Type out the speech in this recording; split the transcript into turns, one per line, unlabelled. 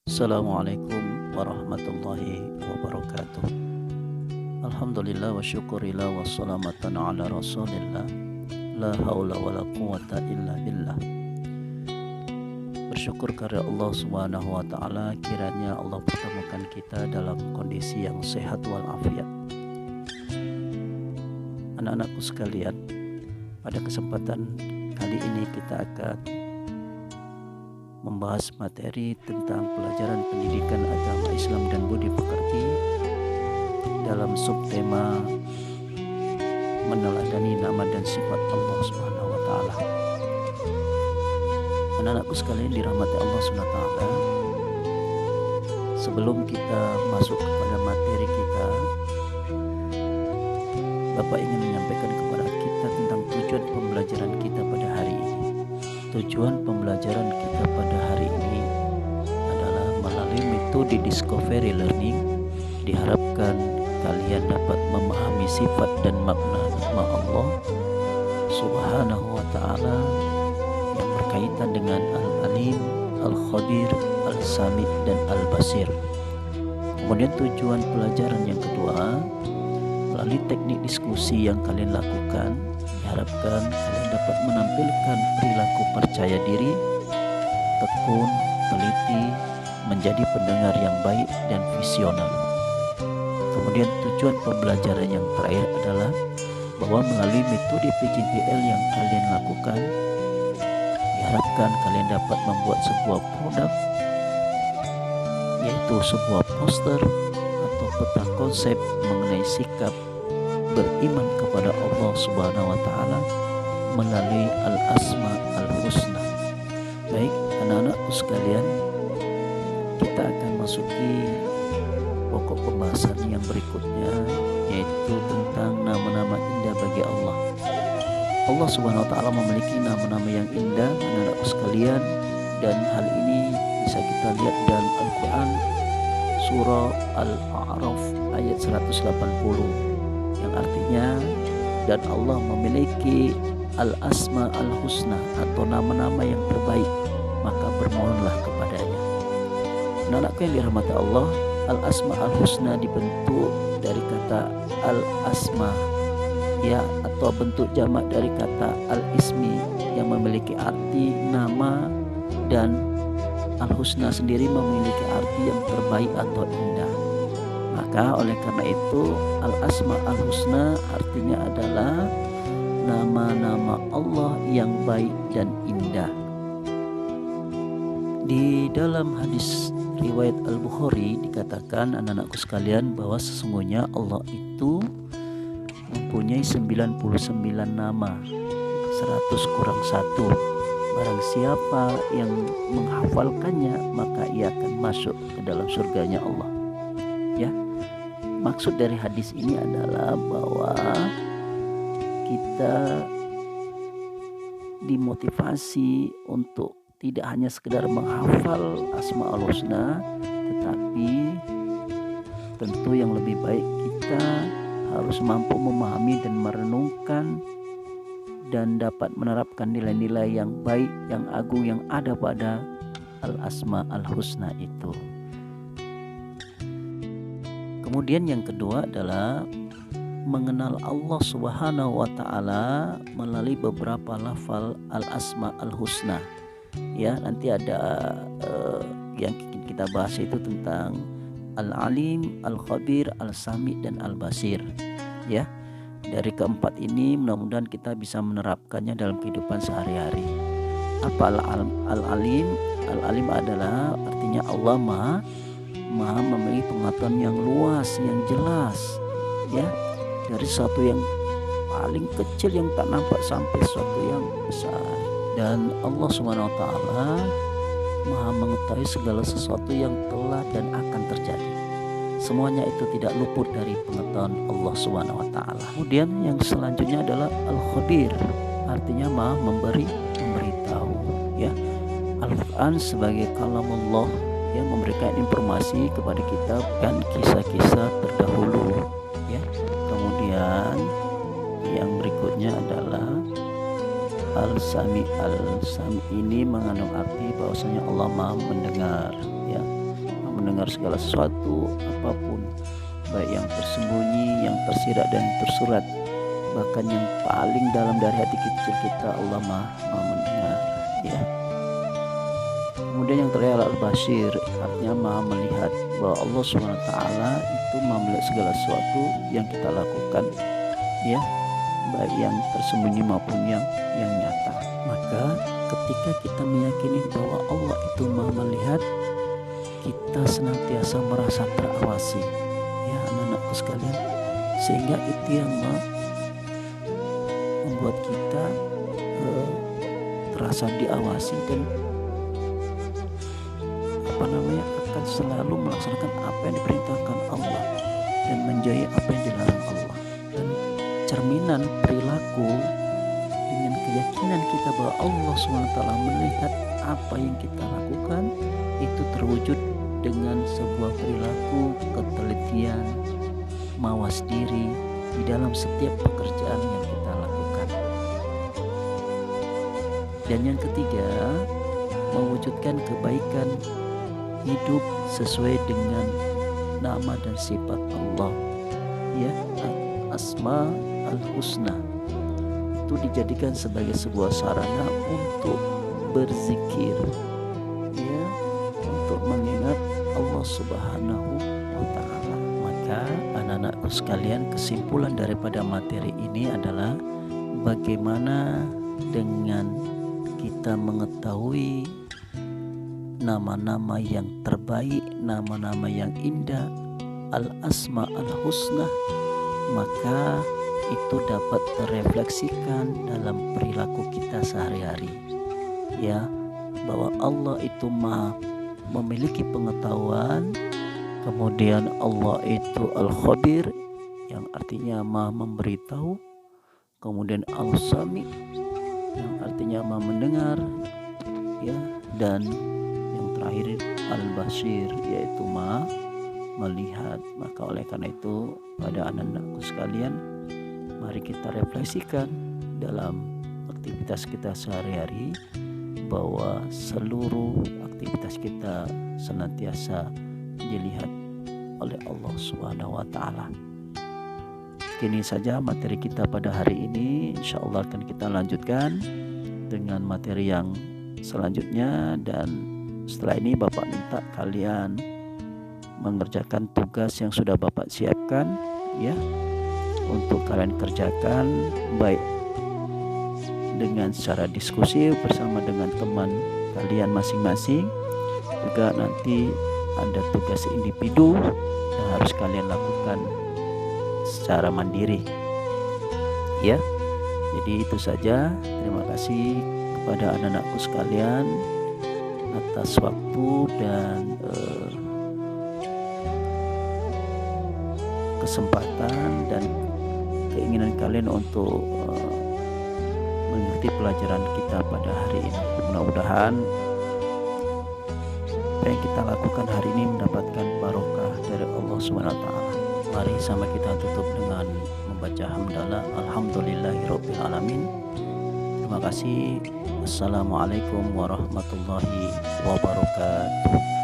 Assalamualaikum warahmatullahi wabarakatuh. Alhamdulillah wa syukurillah wa salamatan ala rasulillah. La haula wa la quwata illa billah. Bersyukur karena Allah subhanahu wa ta'ala, kiranya Allah pertemukan kita dalam kondisi yang sehat walafiat. Anak-anakku sekalian, pada kesempatan kali ini kita akan membahas materi tentang pelajaran pendidikan agama Islam dan budi pekerti dalam subtema meneladani nama dan sifat Allah Subhanahu wa taala. Anak-anakku sekalian dirahmati Allah Subhanahu wa taala, sebelum kita masuk kepada materi kita, Bapak ingin menyampaikan kepada kita tentang tujuan pembelajaran kita pada hari ini. Tujuan pembelajaran kita pada hari ini adalah melalui metode discovery learning. Diharapkan kalian dapat memahami sifat dan makna nama Allah Subhanahu wa ta'ala yang berkaitan dengan Al-Alim, Al-Khabir, Al-Sami, dan Al-Basir. Kemudian tujuan pelajaran yang kedua, melalui teknik diskusi yang kalian lakukan, diharapkan kalian dapat menampilkan perilaku percaya diri, tekun, teliti, menjadi pendengar yang baik dan visioner. Kemudian tujuan pembelajaran yang terakhir adalah bahwa melalui metode PJPL yang kalian lakukan, diharapkan kalian dapat membuat sebuah produk, yaitu sebuah poster atau peta konsep mengenai sikap beriman kepada Allah Subhanahu wa taala melalui Al-Asma Al-Husna. Baik, anak-anakku sekalian, kita akan masuki pokok pembahasan yang berikutnya, yaitu tentang nama-nama indah bagi Allah. Allah Subhanahu wa taala memiliki nama-nama yang indah, anak-anakku sekalian, dan hal ini bisa kita lihat dalam Al-Qur'an surah Al-A'raf ayat 180, yang artinya, dan Allah memiliki Al-Asma Al-Husna atau nama-nama yang terbaik, maka bermohonlah kepadanya. Anak-anakku yang dirahmati Allah, Al-Asma Al-Husna dibentuk dari kata Al-Asma, ya, atau bentuk jamak dari kata Al-Ismi yang memiliki arti nama, dan Al-Husna sendiri memiliki arti yang terbaik atau indah. Maka oleh karena itu Al-Asma Al-Husna artinya adalah nama-nama Allah yang baik dan indah. Di dalam hadis riwayat Al-Bukhari dikatakan, anak-anakku sekalian, bahwa sesungguhnya Allah itu mempunyai 99 nama, 100 kurang 1. Barang siapa yang menghafalkannya, maka ia akan masuk ke dalam surganya Allah. Ya, maksud dari hadis ini adalah bahwa kita dimotivasi untuk tidak hanya sekedar menghafal Asmaul Husna, tetapi tentu yang lebih baik kita harus mampu memahami dan merenungkan dan dapat menerapkan nilai-nilai yang baik, yang agung yang ada pada Al-Asma Al-Husna itu. Kemudian yang kedua adalah mengenal Allah Subhanahu wa ta'ala melalui beberapa lafal Al-Asma Al-Husna. Ya, nanti ada yang kita bahas itu tentang Al-Alim, Al-Khabir, Al-Sami, dan Al-Basir. Ya, dari keempat ini mudah-mudahan kita bisa menerapkannya dalam kehidupan sehari-hari. Apa Al-Alim? Al-Alim adalah artinya Allah maha memiliki pengetahuan yang luas, yang jelas, ya, dari sesuatu yang paling kecil yang tak nampak sampai sesuatu yang besar. Dan Allah Subhanahu wa ta'ala maha mengetahui segala sesuatu yang telah dan akan terjadi. Semuanya itu tidak luput dari pengetahuan Allah Subhanahu wa ta'ala. Kemudian yang selanjutnya adalah Al-Khabir, artinya maha memberitahu, ya. Al-Quran sebagai kalamullah yang memberikan informasi kepada kita kan kisah-kisah terdahulu, ya. Kemudian yang berikutnya adalah Al-Sami. Al-Sami ini mengandung arti bahwasanya Allah maha mendengar, ya. mendengar segala sesuatu apapun, baik yang tersembunyi, yang tersirat dan tersurat, bahkan yang paling dalam dari hati kecil kita, Allah Maha mendengar, ya. Kemudian yang terakhir Al-Basir, artinya Maha melihat, bahwa Allah SWT itu Maha melihat segala sesuatu yang kita lakukan, ya, baik yang tersembunyi maupun yang nyata. Maka ketika kita meyakini bahwa Allah itu Maha melihat, kita senantiasa merasa terawasi, ya anak-anakku sekalian, sehingga itu yang membuat kita terasa diawasi dan akan selalu melaksanakan apa yang diperintahkan Allah dan menjauhi apa yang dilarang Allah. Dan cerminan perilaku dengan keyakinan kita bahwa Allah SWT melihat apa yang kita lakukan itu terwujud dengan sebuah perilaku ketelitian, mawas diri di dalam setiap pekerjaan yang kita lakukan. Dan yang ketiga, mewujudkan kebaikan hidup sesuai dengan nama dan sifat Allah, ya, Asma al-Husna itu dijadikan sebagai sebuah sarana untuk berzikir, ya, untuk mengingat Allah Subhanahu wa Ta'ala. Maka anak-anakku sekalian, kesimpulan daripada materi ini adalah bagaimana dengan kita mengetahui nama-nama yang terbaik, nama-nama yang indah, Al-Asma Al-Husna, maka itu dapat terefleksikan dalam perilaku kita sehari-hari, ya, bahwa Allah itu Maha memiliki pengetahuan, kemudian Allah itu Al-Khabir yang artinya Maha memberitahu, kemudian Al-Sami yang artinya Maha mendengar, ya, dan terakhir Al-Basir yaitu Maha melihat. Maka oleh karena itu, pada anak-anakku sekalian, mari kita refleksikan dalam aktivitas kita sehari-hari bahwa seluruh aktivitas kita senantiasa dilihat oleh Allah Subhanahu wa Ta'ala. Kini saja materi kita pada hari ini. Insya Allah akan kita lanjutkan dengan materi yang selanjutnya, dan setelah ini Bapak minta kalian mengerjakan tugas yang sudah Bapak siapkan, ya, untuk kalian kerjakan baik dengan secara diskusi bersama dengan teman kalian masing-masing, juga nanti ada tugas individu yang harus kalian lakukan secara mandiri, ya. Jadi itu saja. Terima kasih kepada anak-anakku sekalian atas waktu dan kesempatan dan keinginan kalian untuk mengikuti pelajaran kita pada hari ini. Mudah-mudahan apa yang kita lakukan hari ini mendapatkan barokah dari Allah SWT. Mari sama kita tutup dengan membaca hamdalah. Alhamdulillahirabbil alamin. Terima kasih. Assalamualaikum warahmatullahi wabarakatuh.